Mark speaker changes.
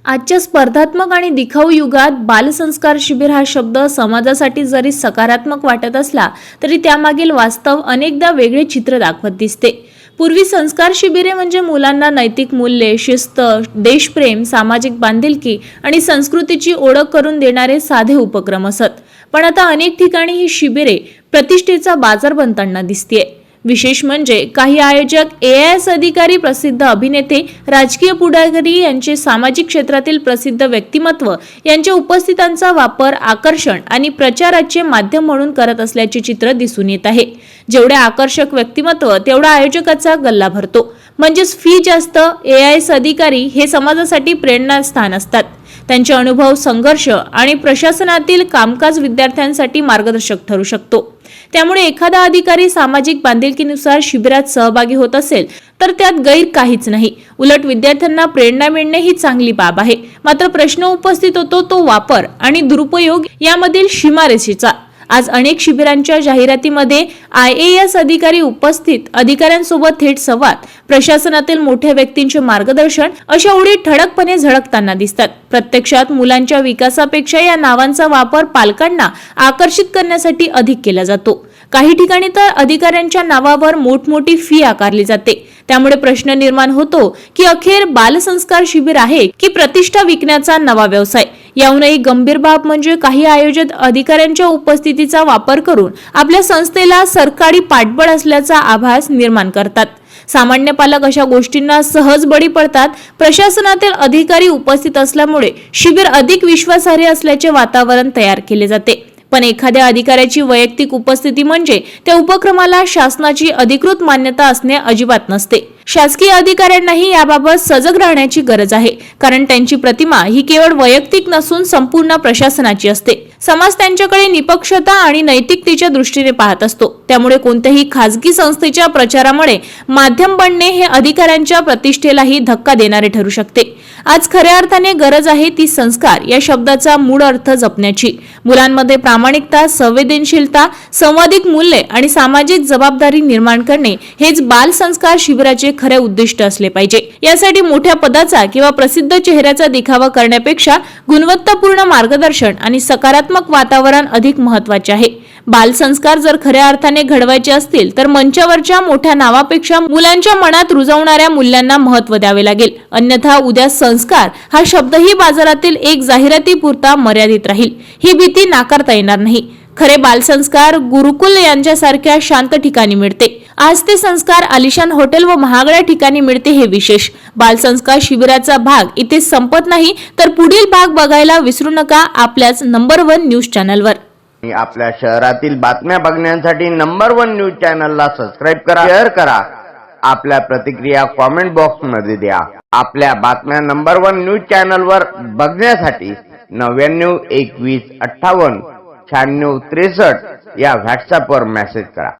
Speaker 1: आजच्या स्पर्धात्मक आणि दिखाऊ युगात बालसंस्कार शिबिर हा शब्द समाजासाठी जरी सकारात्मक वाटत असला तरी त्यामागील वास्तव अनेकदा वेगळे चित्र दाखवत दिसते। पूर्वी संस्कार शिबिरे म्हणजे मुलांना नैतिक मूल्ये, शिस्त, देशप्रेम, सामाजिक बांधिलकी आणि संस्कृतीची ओळख करून देणारे साधे उपक्रम असत। पण आता अनेक ठिकाणी ही शिबिरे प्रतिष्ठेचा बाजार बनताना दिसतेय। विशेष म्हणजे काही आयोजक AIS अधिकारी, प्रसिद्ध अभिनेते, राजकीय पुढारी यांचे सामाजिक क्षेत्रातील प्रसिद्ध व्यक्तिमत्व यांच्या उपस्थितांचा वापर आकर्षण आणि प्रचाराचे माध्यम म्हणून करत असल्याचे चित्र दिसून येत आहे। जेवढे आकर्षक व्यक्तिमत्व तेवढा आयोजकाचा गल्ला भरतो। म्हणजेच फी जास्त, AIS अधिकारी हे समाजासाठी प्रेरणास्थान असतात। त्यांचे अनुभव, संघर्ष आणि प्रशासनातील कामकाज विद्यार्थ्यांसाठी मार्गदर्शक ठरू शकतो। त्यामुळे एखादा अधिकारी सामाजिक बांधिलकीनुसार शिबिरात सहभागी होत असेल तर त्यात गैर काहीच नाही। उलट विद्यार्थ्यांना प्रेरणा मिळणे ही चांगली बाब आहे। मात्र प्रश्न उपस्थित होतो तो वापर आणि दुरुपयोग यामधील सीमारेषेचा। आज अनेक शिबिरांच्या जाहिरातीमध्ये IAS अधिकारी उपस्थित, अधिकाऱ्यांसोबत थेट संवाद, प्रशासनातील मोठ्या व्यक्तींचे मार्गदर्शन अशा ओळी ठळकपणे झळकताना दिसतात। प्रत्यक्षात मुलांच्या विकासापेक्षा या नावांचा वापर पालकांना आकर्षित करण्यासाठी अधिक केला जातो। काही ठिकाणी तर अधिकाऱ्यांच्या नावावर मोठमोठी फी आकारली जाते। त्यामुळे प्रश्न निर्माण होतो की अखेर बालसंस्कार शिबिर आहे की प्रतिष्ठा विकण्याचा नवा व्यवसाय। याहूनही गंभीर बाब म्हणजे काही आयोजक अधिकाऱ्यांच्या उपस्थितीचा वापर करून आपल्या संस्थेला सरकारी पाठबळ असल्याचा आभास निर्माण करतात। सामान्य पालक अशा गोष्टींना सहज बळी पडतात। प्रशासनातील अधिकारी उपस्थित असल्यामुळे शिबिर अधिक विश्वासार्ह असल्याचे वातावरण तयार केले जाते। पण एखाद्या अधिकाऱ्याची वैयक्तिक उपस्थिती म्हणजे त्या उपक्रमाला शासनाची अधिकृत मान्यता असणे अजिबात नसते। शासकीय अधिकाऱ्यांनाही याबाबत सजग राहण्याची गरज आहे, कारण त्यांची प्रतिमा ही केवळ वैयक्तिक नसून संपूर्ण प्रशासनाची असते। समाज त्यांच्याकडे निपक्षता आणि नैतिकतेच्या दृष्टीने पाहत असतो। त्यामुळे कोणत्याही खासगी संस्थेच्या प्रचारामुळे माध्यम बनणे हे अधिकाऱ्यांच्या प्रतिष्ठेलाही धक्का देणारे ठरू शकते। आज खऱ्या अर्थाने गरज आहे ती संस्कार या शब्दाचा मूळ अर्थ जपण्याची। मुलांमध्ये प्रामाणिकता, संवेदनशीलता, संवादिक मूल्ये आणि सामाजिक जबाबदारी निर्माण करणे हेच बालसंस्कार शिबिराचे खरे उद्दिष्ट असले पाहिजे। यासाठी मोठ्या पदाचा किंवा प्रसिद्ध चेहऱ्याचा दिखावा करण्यापेक्षा गुणवत्तापूर्ण मार्गदर्शन आणि सकारात्मक वातावरण अधिक महत्त्वाचे आहे। बालसंस्कार जर खऱ्या अर्थाने घडवायचे असतील तर मंचावरच्या मोठ्या नावापेक्षा मुलांच्या मनात रुजवणाऱ्या मूल्यांना महत्त्व द्यावे लागेल। अन्यथा उद्या संस्कार हा शब्दही बाजारातील एक जाहिरातीपुरता मर्यादित राहील। ही भीती नाकारता येणार नाही। खरे बालसंस्कार गुरुकुल यांच्यासारख्या शांत ठिकाणी मिळते। आज ते संस्कार आलिशान हॉटेल व महागड्या ठिकाणी मिळते हे विशेष। बालसंस्कार शिबिराचा भाग इथे संपत नाही, तर पुढील भाग बघायला विसरू नका आपल्याच नंबर 1 न्यूज चॅनलवर।
Speaker 2: आपल्या शहरातील बातम्या बघण्यासाठी नंबर 1 न्यूज चॅनलला सबस्क्राइब करा, शेअर करा, आपल्या प्रतिक्रिया कमेंट बॉक्स मध्ये द्या। आपल्या बातम्या नंबर 1 न्यूज चॅनलवर बघण्यासाठी 99 21 58 96 63 या व्हॉट्सअपवर मेसेज करा।